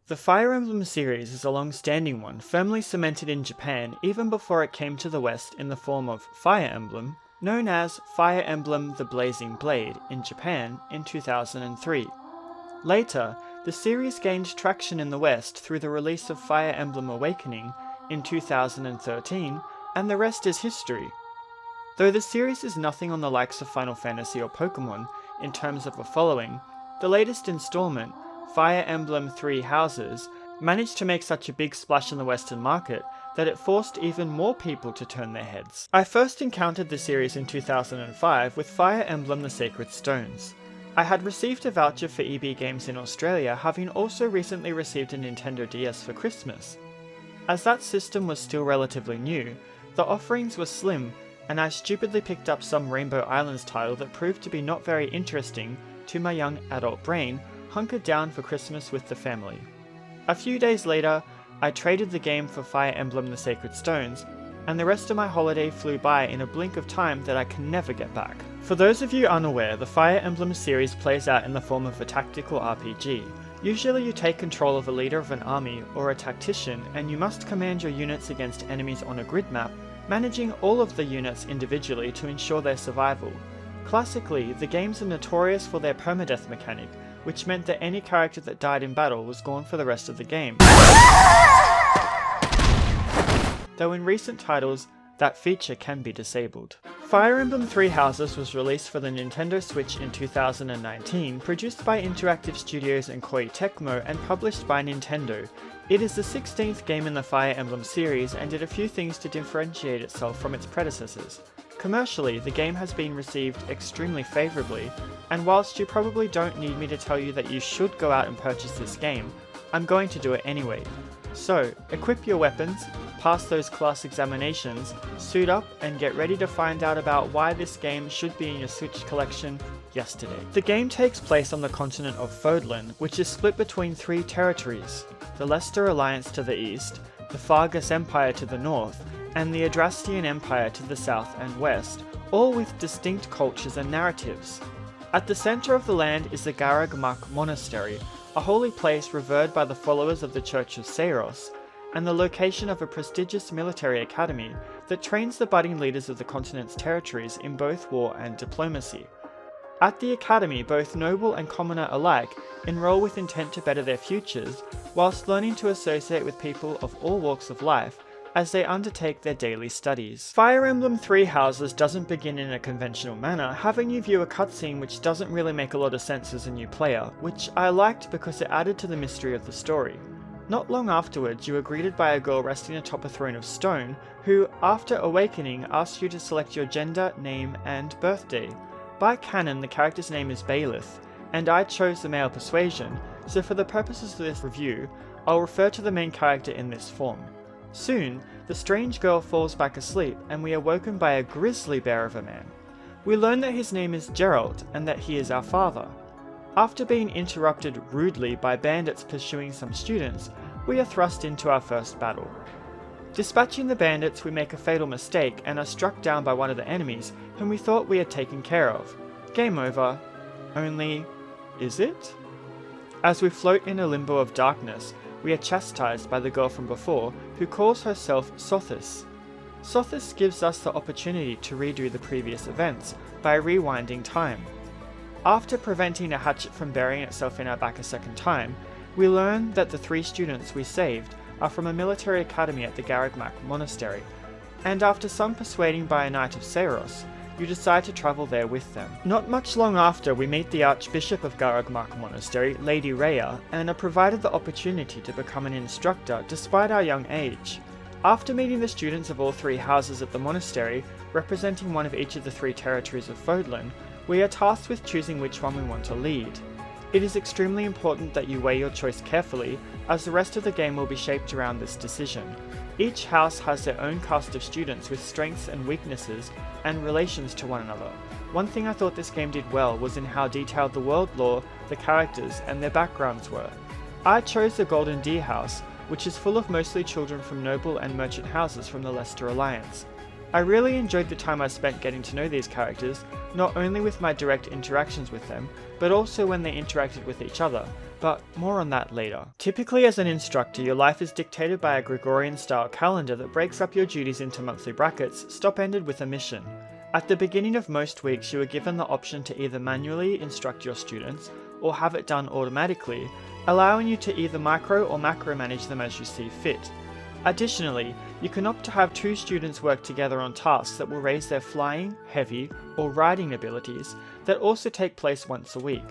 The Fire Emblem series is a long-standing one, firmly cemented in Japan even before it came to the West in the form of Fire Emblem, known as Fire Emblem the Blazing Blade in Japan in 2003. Later, the series gained traction in the West through the release of Fire Emblem Awakening in 2013, and the rest is history. Though the series is nothing on the likes of Final Fantasy or Pokemon in terms of a following, the latest installment, Fire Emblem Three Houses, managed to make such a big splash in the Western market that it forced even more people to turn their heads. I first encountered the series in 2005 with Fire Emblem The Sacred Stones. I had received a voucher for EB Games in Australia, having also recently received a Nintendo DS for Christmas. As that system was still relatively new, the offerings were slim, and I stupidly picked up some Rainbow Islands title that proved to be not very interesting to my young adult brain, hunkered down for Christmas with the family. A few days later, I traded the game for Fire Emblem The Sacred Stones, and the rest of my holiday flew by in a blink of time that I can never get back. For those of you unaware, the Fire Emblem series plays out in the form of a tactical RPG. Usually you take control of a leader of an army or a tactician, and you must command your units against enemies on a grid map, managing all of the units individually to ensure their survival. Classically, the games are notorious for their permadeath mechanic, which meant that any character that died in battle was gone for the rest of the game. Though in recent titles, that feature can be disabled. Fire Emblem Three Houses was released for the Nintendo Switch in 2019, produced by Interactive Studios and Koei Tecmo, and published by Nintendo. It is the 16th game in the Fire Emblem series and did a few things to differentiate itself from its predecessors. Commercially, the game has been received extremely favourably, and whilst you probably don't need me to tell you that you should go out and purchase this game, I'm going to do it anyway. So, equip your weapons, pass those class examinations, suit up, and get ready to find out about why this game should be in your Switch collection yesterday. The game takes place on the continent of Fodlan, which is split between three territories: the Leicester Alliance to the east, the Fargus Empire to the north, and the Adrastian Empire to the south and west, all with distinct cultures and narratives. At the centre of the land is the Garag Mak Monastery, a holy place revered by the followers of the Church of Seiros, and the location of a prestigious military academy that trains the budding leaders of the continent's territories in both war and diplomacy. At the academy, both noble and commoner alike enroll with intent to better their futures, whilst learning to associate with people of all walks of life as they undertake their daily studies. Fire Emblem Three Houses doesn't begin in a conventional manner, having you view a cutscene which doesn't really make a lot of sense as a new player, which I liked because it added to the mystery of the story. Not long afterwards, you are greeted by a girl resting atop a throne of stone, who, after awakening, asks you to select your gender, name, and birthday. By canon, the character's name is Baelith, and I chose the male persuasion, so for the purposes of this review, I'll refer to the main character in this form. Soon, the strange girl falls back asleep, and we are woken by a grizzly bear of a man. We learn that his name is Geralt, and that he is our father. After being interrupted rudely by bandits pursuing some students, we are thrust into our first battle. Dispatching the bandits, we make a fatal mistake and are struck down by one of the enemies whom we thought we had taken care of. Game over. Only, is it? As we float in a limbo of darkness, we are chastised by the girl from before, who calls herself Sothis. Sothis gives us the opportunity to redo the previous events by rewinding time. After preventing a hatchet from burying itself in our back a second time, we learn that the three students we saved are from a military academy at the Garagmak Monastery, and after some persuading by a knight of Seiros, you decide to travel there with them. Not much long after, we meet the Archbishop of Garagmak Monastery, Lady Rhea, and are provided the opportunity to become an instructor despite our young age. After meeting the students of all three houses at the monastery, representing one of each of the three territories of Fodlan, we are tasked with choosing which one we want to lead. It is extremely important that you weigh your choice carefully, as the rest of the game will be shaped around this decision. Each house has their own cast of students with strengths and weaknesses and relations to one another. One thing I thought this game did well was in how detailed the world lore, the characters, and their backgrounds were. I chose the Golden Deer House, which is full of mostly children from noble and merchant houses from the Leicester Alliance. I really enjoyed the time I spent getting to know these characters, not only with my direct interactions with them, but also when they interacted with each other, but more on that later. Typically as an instructor, your life is dictated by a Gregorian style calendar that breaks up your duties into monthly brackets, stop-ended with a mission. At the beginning of most weeks, you are given the option to either manually instruct your students, or have it done automatically, allowing you to either micro or macro manage them as you see fit. Additionally, you can opt to have 2 students work together on tasks that will raise their flying, heavy, or riding abilities that also take place once a week.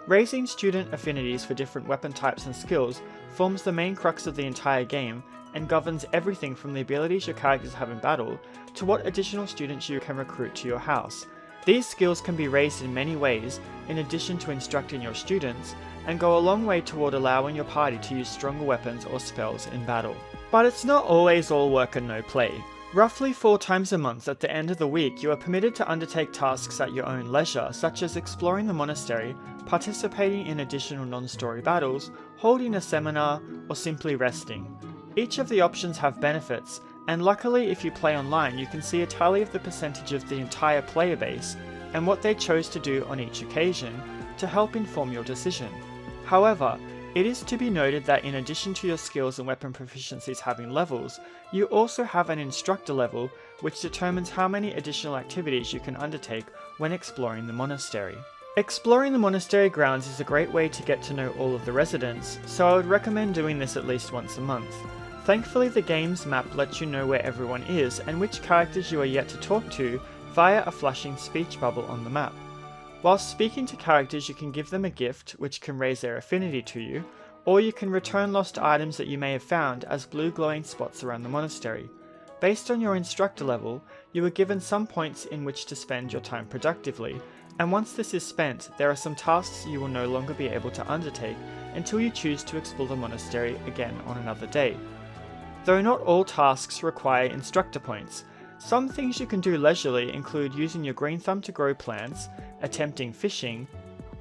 Raising student affinities for different weapon types and skills forms the main crux of the entire game and governs everything from the abilities your characters have in battle to what additional students you can recruit to your house. These skills can be raised in many ways in addition to instructing your students, and go a long way toward allowing your party to use stronger weapons or spells in battle. But it's not always all work and no play. Roughly 4 times a month at the end of the week, you are permitted to undertake tasks at your own leisure, such as exploring the monastery, participating in additional non-story battles, holding a seminar, or simply resting. Each of the options have benefits, and luckily if you play online you can see a tally of the percentage of the entire player base and what they chose to do on each occasion to help inform your decision. However, it is to be noted that in addition to your skills and weapon proficiencies having levels, you also have an instructor level which determines how many additional activities you can undertake when exploring the monastery. Exploring the monastery grounds is a great way to get to know all of the residents, so I would recommend doing this at least once a month. Thankfully the game's map lets you know where everyone is and which characters you are yet to talk to via a flashing speech bubble on the map. Whilst speaking to characters, you can give them a gift which can raise their affinity to you, or you can return lost items that you may have found as blue glowing spots around the monastery. Based on your instructor level, you are given some points in which to spend your time productively, and once this is spent, there are some tasks you will no longer be able to undertake until you choose to explore the monastery again on another day. Though not all tasks require instructor points, some things you can do leisurely include using your green thumb to grow plants, attempting fishing,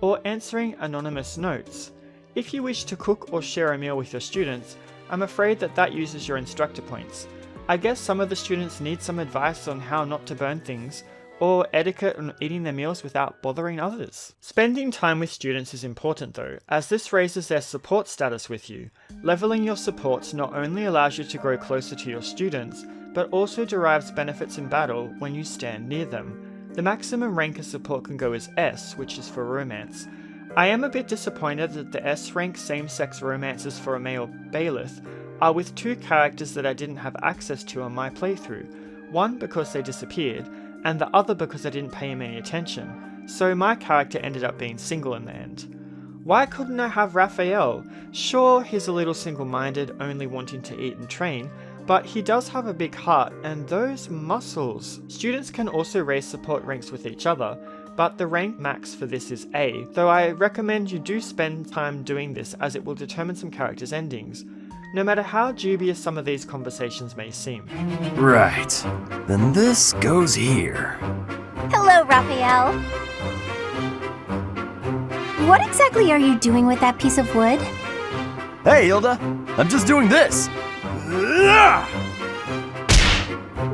or answering anonymous notes. If you wish to cook or share a meal with your students, I'm afraid that uses your instructor points. I guess some of the students need some advice on how not to burn things, or etiquette on eating their meals without bothering others. Spending time with students is important though, as this raises their support status with you. Leveling your supports not only allows you to grow closer to your students, but also derives benefits in battle when you stand near them. The maximum rank a support can go is S, which is for romance. I am a bit disappointed that the S rank same-sex romances for a male bailiff are with 2 characters that I didn't have access to on my playthrough, one because they disappeared, and the other because I didn't pay him any attention, so my character ended up being single in the end. Why couldn't I have Raphael? Sure, he's a little single-minded, only wanting to eat and train, but he does have a big heart and those muscles. Students can also raise support ranks with each other, but the rank max for this is A, though I recommend you do spend time doing this as it will determine some characters' endings, no matter how dubious some of these conversations may seem. Right, then this goes here. Hello, Raphael. What exactly are you doing with that piece of wood? Hey, Hilda, I'm just doing this.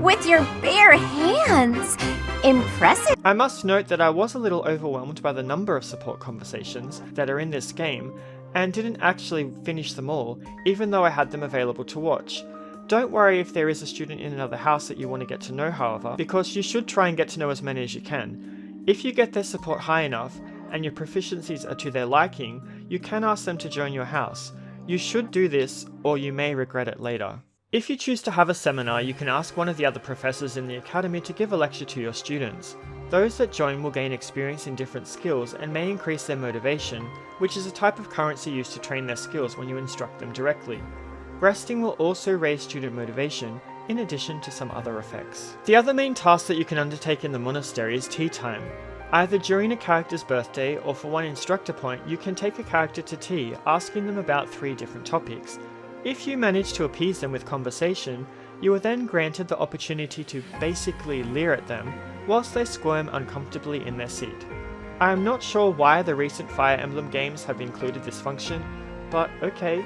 With your bare hands! Impressive! I must note that I was a little overwhelmed by the number of support conversations that are in this game, and didn't actually finish them all, even though I had them available to watch. Don't worry if there is a student in another house that you want to get to know, however, because you should try and get to know as many as you can. If you get their support high enough, and your proficiencies are to their liking, you can ask them to join your house. You should do this, or you may regret it later. If you choose to have a seminar, you can ask one of the other professors in the academy to give a lecture to your students. Those that join will gain experience in different skills and may increase their motivation, which is a type of currency used to train their skills when you instruct them directly. Resting will also raise student motivation, in addition to some other effects. The other main task that you can undertake in the monastery is tea time. Either during a character's birthday or for 1 instructor point, you can take a character to tea, asking them about 3 different topics. If you manage to appease them with conversation, you are then granted the opportunity to basically leer at them whilst they squirm uncomfortably in their seat. I am not sure why the recent Fire Emblem games have included this function, but okay.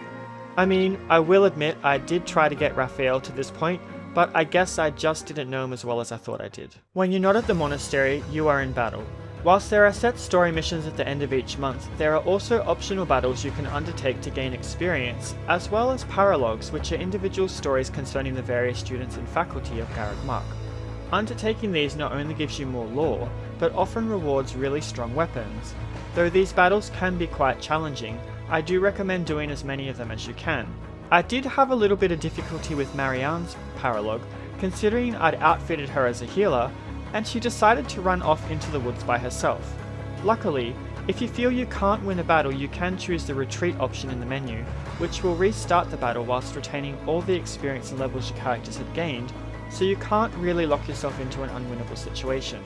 I mean, I will admit I did try to get Raphael to this point, but I guess I just didn't know him as well as I thought I did. When you're not at the monastery, you are in battle. Whilst there are set story missions at the end of each month, there are also optional battles you can undertake to gain experience, as well as paralogues, which are individual stories concerning the various students and faculty of Garreg Mach. Undertaking these not only gives you more lore, but often rewards really strong weapons. Though these battles can be quite challenging, I do recommend doing as many of them as you can. I did have a little bit of difficulty with Marianne's paralogue, considering I'd outfitted her as a healer, and she decided to run off into the woods by herself. Luckily, if you feel you can't win a battle, you can choose the retreat option in the menu, which will restart the battle whilst retaining all the experience and levels your characters had gained, so you can't really lock yourself into an unwinnable situation.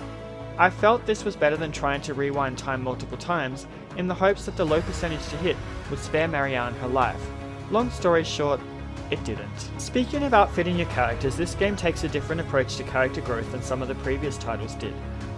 I felt this was better than trying to rewind time multiple times in the hopes that the low percentage to hit would spare Marianne her life. Long story short, it didn't. Speaking of outfitting your characters, this game takes a different approach to character growth than some of the previous titles did.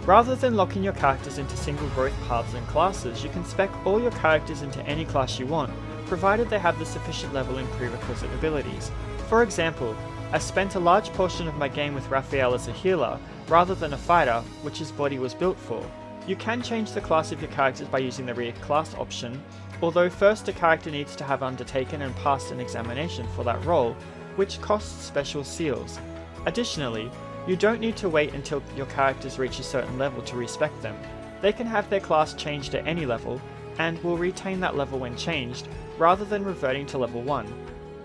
Rather than locking your characters into single growth paths and classes, you can spec all your characters into any class you want, provided they have the sufficient level in prerequisite abilities. For example, I spent a large portion of my game with Raphael as a healer, rather than a fighter, which his body was built for. You can change the class of your characters by using the reclass option, although first a character needs to have undertaken and passed an examination for that role, which costs special seals. Additionally, you don't need to wait until your characters reach a certain level to respec them. They can have their class changed at any level, and will retain that level when changed, rather than reverting to level 1.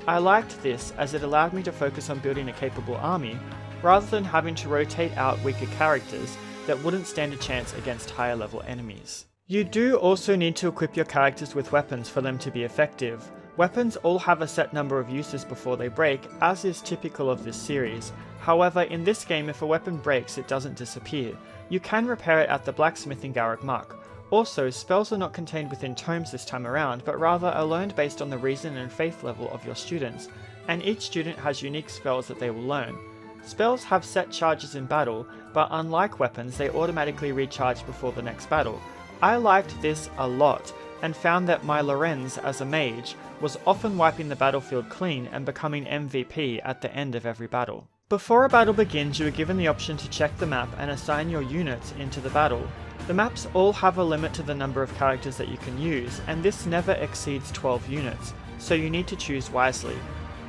I liked this as it allowed me to focus on building a capable army, rather than having to rotate out weaker characters that wouldn't stand a chance against higher level enemies. You do also need to equip your characters with weapons for them to be effective. Weapons all have a set number of uses before they break, as is typical of this series. However, in this game, if a weapon breaks, it doesn't disappear. You can repair it at the blacksmith in Garreg Mach. Also, spells are not contained within tomes this time around, but rather are learned based on the reason and faith level of your students, and each student has unique spells that they will learn. Spells have set charges in battle, but unlike weapons, they automatically recharge before the next battle. I liked this a lot, and found that my Lorenz as a mage was often wiping the battlefield clean and becoming MVP at the end of every battle. Before a battle begins, you are given the option to check the map and assign your units into the battle. The maps all have a limit to the number of characters that you can use, and this never exceeds 12 units, so you need to choose wisely.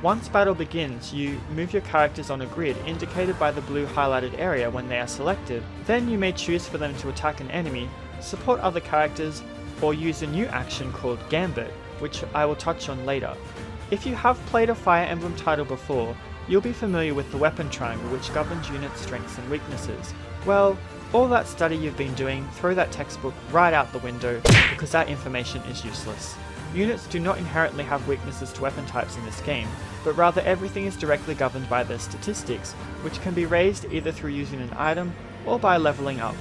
Once battle begins, you move your characters on a grid indicated by the blue highlighted area when they are selected. Then you may choose for them to attack an enemy, support other characters, or use a new action called Gambit, which I will touch on later. If you have played a Fire Emblem title before, you'll be familiar with the weapon triangle, which governs unit strengths and weaknesses. Well, all that study you've been doing, throw that textbook right out the window, because that information is useless. Units do not inherently have weaknesses to weapon types in this game, but rather everything is directly governed by their statistics, which can be raised either through using an item or by leveling up.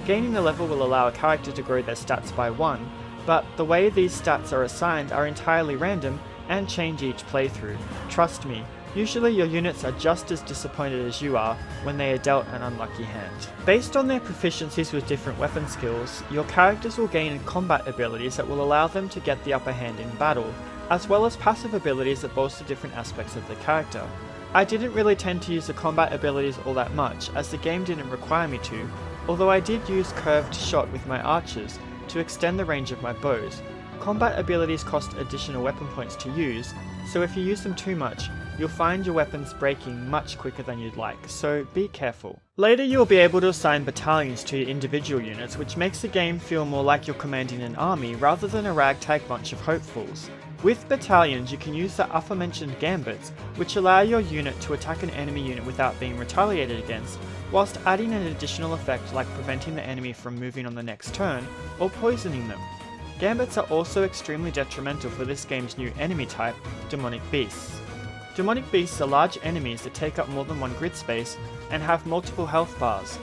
Gaining the level will allow a character to grow their stats by 1, but the way these stats are assigned are entirely random and change each playthrough. Trust me, usually your units are just as disappointed as you are when they are dealt an unlucky hand. Based on their proficiencies with different weapon skills, your characters will gain combat abilities that will allow them to get the upper hand in battle, as well as passive abilities that bolster different aspects of the character. I didn't really tend to use the combat abilities all that much, as the game didn't require me to, although I did use curved shot with my archers to extend the range of my bows. Combat abilities cost additional weapon points to use, so if you use them too much, you'll find your weapons breaking much quicker than you'd like, so be careful. Later you'll be able to assign battalions to your individual units, which makes the game feel more like you're commanding an army rather than a ragtag bunch of hopefuls. With battalions, you can use the aforementioned gambits, which allow your unit to attack an enemy unit without being retaliated against, whilst adding an additional effect like preventing the enemy from moving on the next turn, or poisoning them. Gambits are also extremely detrimental for this game's new enemy type, Demonic Beasts. Demonic Beasts are large enemies that take up more than one grid space and have multiple health bars.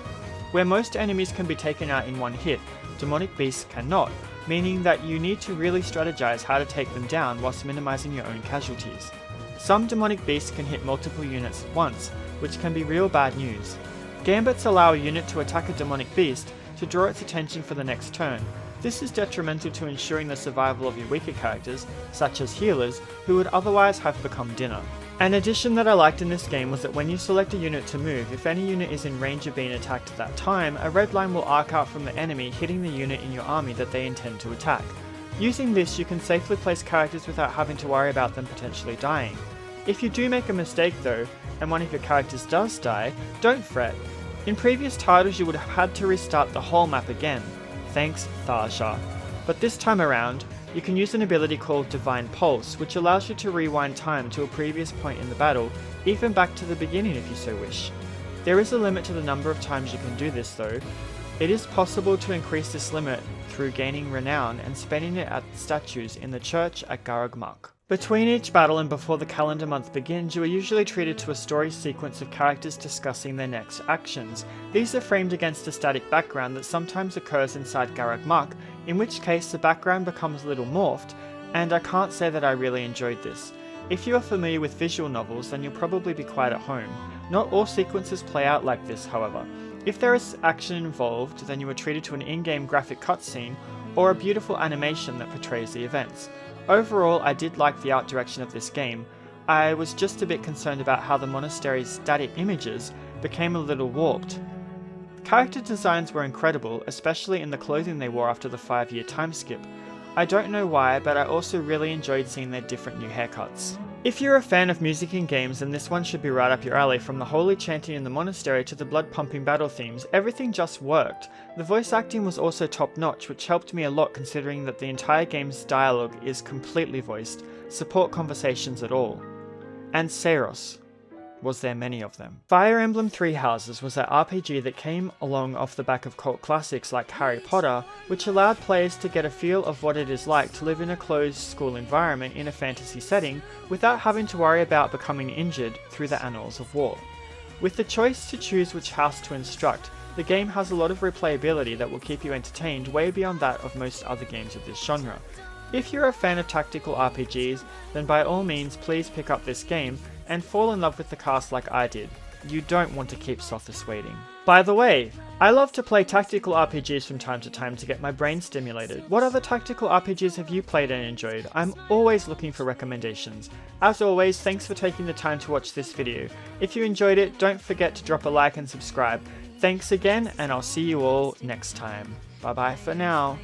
Where most enemies can be taken out in one hit, Demonic Beasts cannot, meaning that you need to really strategize how to take them down whilst minimizing your own casualties. Some Demonic Beasts can hit multiple units at once, which can be real bad news. Gambits allow a unit to attack a Demonic Beast to draw its attention for the next turn. This is detrimental to ensuring the survival of your weaker characters, such as healers, who would otherwise have become dinner. An addition that I liked in this game was that when you select a unit to move, if any unit is in range of being attacked at that time, a red line will arc out from the enemy, hitting the unit in your army that they intend to attack. Using this, you can safely place characters without having to worry about them potentially dying. If you do make a mistake though, and one of your characters does die, don't fret. In previous titles you would have had to restart the whole map again. Thanks, Tharsha. But this time around, you can use an ability called Divine Pulse, which allows you to rewind time to a previous point in the battle, even back to the beginning if you so wish. There is a limit to the number of times you can do this though. It is possible to increase this limit through gaining renown and spending it at the statues in the church at Garagmuk. Between each battle and before the calendar month begins, you are usually treated to a story sequence of characters discussing their next actions. These are framed against a static background that sometimes occurs inside Garagmuk, in which case the background becomes a little morphed, and I can't say that I really enjoyed this. If you are familiar with visual novels, then you'll probably be quite at home. Not all sequences play out like this, however. If there is action involved, then you are treated to an in-game graphic cutscene or a beautiful animation that portrays the events. Overall, I did like the art direction of this game. I was just a bit concerned about how the monastery's static images became a little warped. Character designs were incredible, especially in the clothing they wore after the 5-year time skip. I don't know why, but I also really enjoyed seeing their different new haircuts. If you're a fan of music in games, then this one should be right up your alley. From the holy chanting in the monastery to the blood-pumping battle themes, everything just worked. The voice acting was also top-notch, which helped me a lot considering that the entire game's dialogue is completely voiced, support conversations at all. And Seiros. Was there many of them? Fire Emblem Three Houses was that RPG that came along off the back of cult classics like Harry Potter, which allowed players to get a feel of what it is like to live in a closed school environment in a fantasy setting without having to worry about becoming injured through the annals of war. With the choice to choose which house to instruct, the game has a lot of replayability that will keep you entertained way beyond that of most other games of this genre. If you're a fan of tactical RPGs, then by all means please pick up this game and fall in love with the cast like I did. You don't want to keep Sothis waiting. By the way, I love to play tactical RPGs from time to time to get my brain stimulated. What other tactical RPGs have you played and enjoyed? I'm always looking for recommendations. As always, thanks for taking the time to watch this video. If you enjoyed it, don't forget to drop a like and subscribe. Thanks again, and I'll see you all next time. Bye bye for now.